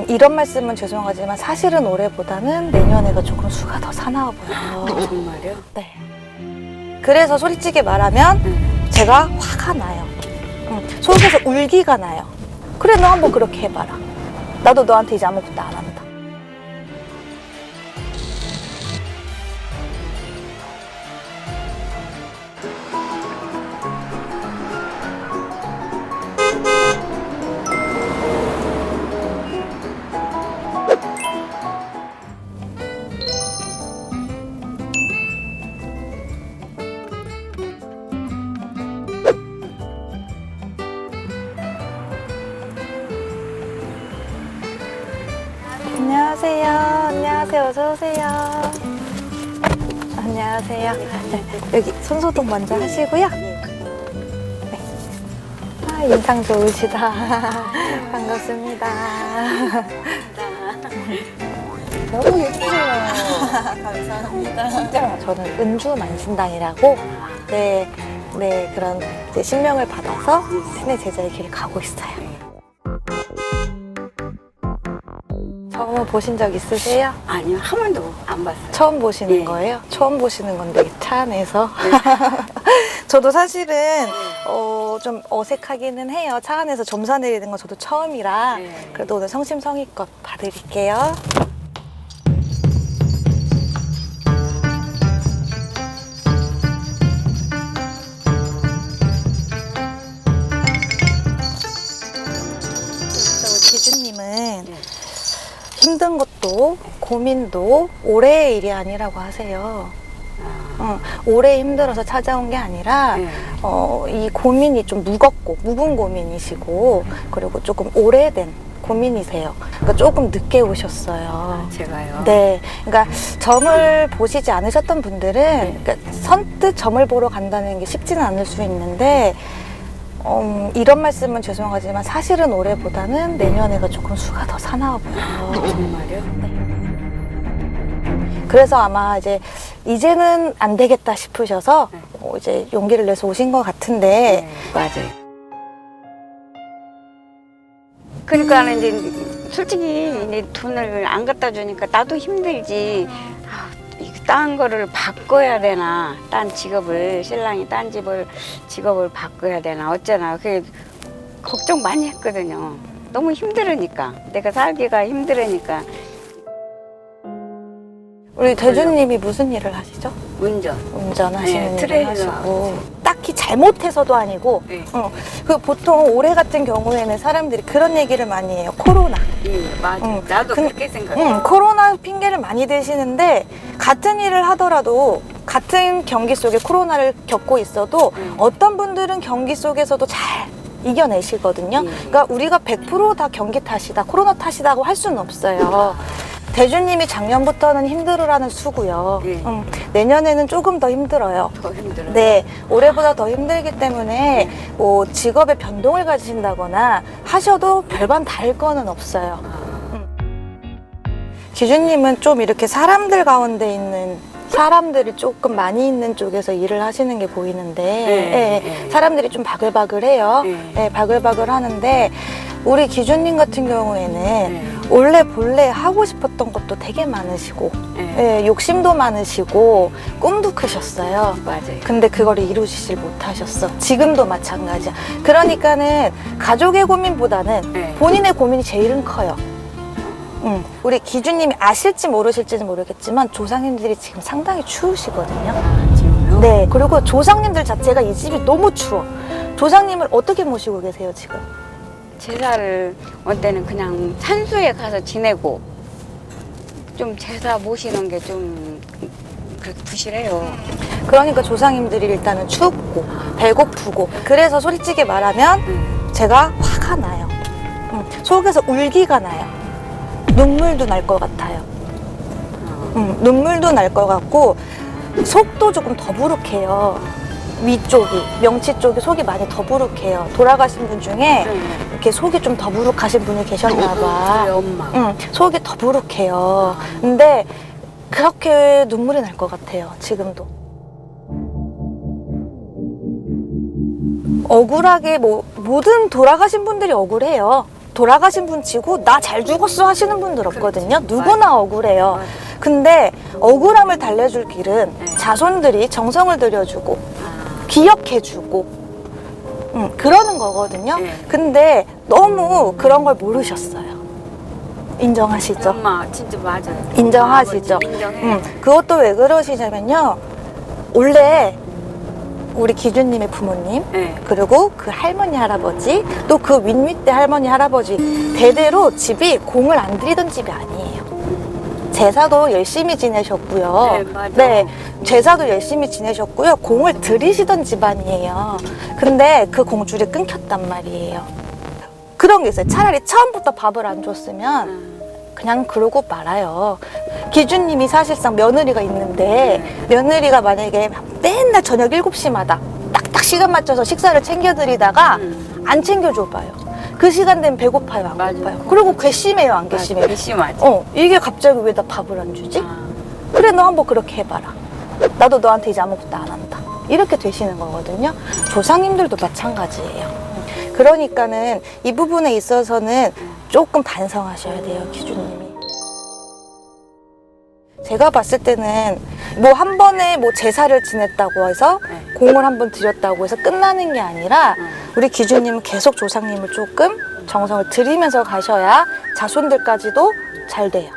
이런 말씀은 죄송하지만 사실은 올해보다는 내년에가 조금 수가 더 사나워 보여요. 정말요? 네. 그래서 솔직히 말하면 제가 화가 나요. 속에서 울기가 나요. 그래, 너 한번 그렇게 해봐라. 나도 너한테 이제 아무것도 안 한다. 안녕하세요. 안녕하세요. 어서오세요. 안녕하세요. 네, 여기 손소독 먼저 하시고요. 네. 아, 인상 좋으시다. 반갑습니다. 너무 예쁘세요. 감사합니다. 진짜 저는 은주 만신당이라고 네, 그런 이제 신명을 받아서 세뇌 제자의 길을 가고 있어요. 처음 보신 적 있으세요? 아니요, 한 번도 안 봤어요. 처음 보시는 네. 거예요? 처음 보시는 건데 차 안에서. 저도 사실은 좀 어색하기는 해요. 차 안에서 점사 내리는 건 저도 처음이라. 네. 그래도 오늘 성심성의껏 봐드릴게요. 기주님은 힘든 것도 고민도 올해의 일이 아니라고 하세요. 올해 힘들어서 찾아온 게 아니라 이 고민이 좀 무겁고 묵은 고민이시고 그리고 조금 오래된 고민이세요. 그러니까 조금 늦게 오셨어요. 제가요? 네. 그러니까 점을 보시지 않으셨던 분들은 그러니까 선뜻 점을 보러 간다는 게 쉽지는 않을 수 있는데 이런 말씀은 죄송하지만 사실은 올해보다는 내년에가 조금 수가 더 사나워 보여요. 정말요? 네. 그래서 아마 이제는 안 되겠다 싶으셔서 이제 용기를 내서 오신 것 같은데. 네, 맞아요. 그러니까 이제 솔직히 이제 돈을 안 갖다 주니까 나도 힘들지. 딴 거를 바꿔야 되나, 딴 직업을, 신랑이 딴 직업을 바꿔야 되나, 어쩌나, 그게 걱정 많이 했거든요. 너무 힘들으니까, 내가 살기가 힘들으니까. 우리 대주님이 무슨 일을 하시죠? 운전하시는 네, 일을 하시고 딱히 잘못해서도 아니고 네. 그 보통 올해 같은 경우에는 사람들이 그런 얘기를 많이 해요. 코로나. 맞아. 나도 그렇게 생각해. 코로나 핑계를 많이 대시는데 같은 일을 하더라도 같은 경기 속에 코로나를 겪고 있어도 어떤 분들은 경기 속에서도 잘 이겨내시거든요. 그러니까 우리가 100% 다 경기 탓이다, 코로나 탓이다고 할 수는 없어요. 대주님이 작년부터는 힘들으라는 수고요. 내년에는 조금 더 힘들어요. 더 힘들어요. 네, 올해보다 더 힘들기 때문에 뭐 직업의 변동을 가지신다거나 하셔도 별반 다를 거는 없어요. 기주님은 좀 이렇게 사람들 가운데 있는 사람들이 조금 많이 있는 쪽에서 일을 하시는 게 보이는데 사람들이 좀 바글바글해요. 바글바글 하는데 우리 기주님 같은 경우에는 원래 본래 하고 싶었던 것도 되게 많으시고 욕심도 많으시고 꿈도 크셨어요. 맞아요. 근데 그거를 이루시질 못하셨어. 지금도 마찬가지야. 그러니까는 가족의 고민보다는 본인의 고민이 제일은 커요. 우리 기주님이 아실지 모르실지는 모르겠지만 조상님들이 지금 상당히 추우시거든요. 지금요? 네, 그리고 조상님들 자체가 이 집이 너무 추워. 조상님을 어떻게 모시고 계세요 지금? 제사를 올 때는 그냥 산수에 가서 지내고 좀 제사 모시는 게 좀 그렇게 부실해요. 그러니까 조상님들이 일단은 춥고 배고프고 그래서 솔직히 말하면 제가 화가 나요. 속에서 울기가 나요. 눈물도 날 것 같아요. 눈물도 날 것 같고 속도 조금 더부룩해요. 위쪽이, 명치 쪽이 속이 많이 더부룩해요. 돌아가신 분 중에 이렇게 속이 좀 더부룩하신 분이 계셨나 봐. 우리 엄마. 속이 더부룩해요. 근데 그렇게 눈물이 날 것 같아요. 지금도. 억울하게 모든 돌아가신 분들이 억울해요. 돌아가신 분 치고 나 잘 죽었어 하시는 분들 없거든요. 그렇지. 누구나 맞아. 억울해요. 맞아. 근데 억울함을 달래줄 길은 네. 자손들이 정성을 들여주고 아, 기억해주고 그러는 거거든요. 네. 근데 너무 그런 걸 모르셨어요. 인정하시죠? 엄마 진짜 맞아요. 인정하시죠? 아버지 인정해. 그것도 왜 그러시냐면요. 원래 우리 기준님의 부모님 네. 그리고 그 할머니 할아버지 또 그 윗밑대 할머니 할아버지 대대로 집이 공을 안 들이던 집이 아니에요. 제사도 열심히 지내셨고요. 네, 맞아. 네, 제사도 열심히 지내셨고요. 공을 들이시던 집안이에요. 근데 그 공줄이 끊겼단 말이에요. 그런 게 있어요. 차라리 처음부터 밥을 안 줬으면 그냥 그러고 말아요. 기준님이 사실상 며느리가 있는데 며느리가 만약에 맨날 저녁 7시마다 딱딱 시간 맞춰서 식사를 챙겨드리다가 안 챙겨줘봐요. 그 시간 되면 배고파요, 안 맞아요. 고파요? 그리고 괘씸해요, 안 괘씸해요? 괘씸하지. 이게 갑자기 왜 나 밥을 안 주지? 아, 그래, 너 한번 그렇게 해봐라. 나도 너한테 이제 아무것도 안 한다. 이렇게 되시는 거거든요. 조상님들도 마찬가지예요. 그러니까는 이 부분에 있어서는 조금 반성하셔야 돼요, 기준님이. 제가 봤을 때는 뭐 한 번에 뭐 제사를 지냈다고 해서 공을 한 번 드렸다고 해서 끝나는 게 아니라 우리 기준님은 계속 조상님을 조금 정성을 들이면서 가셔야 자손들까지도 잘 돼요.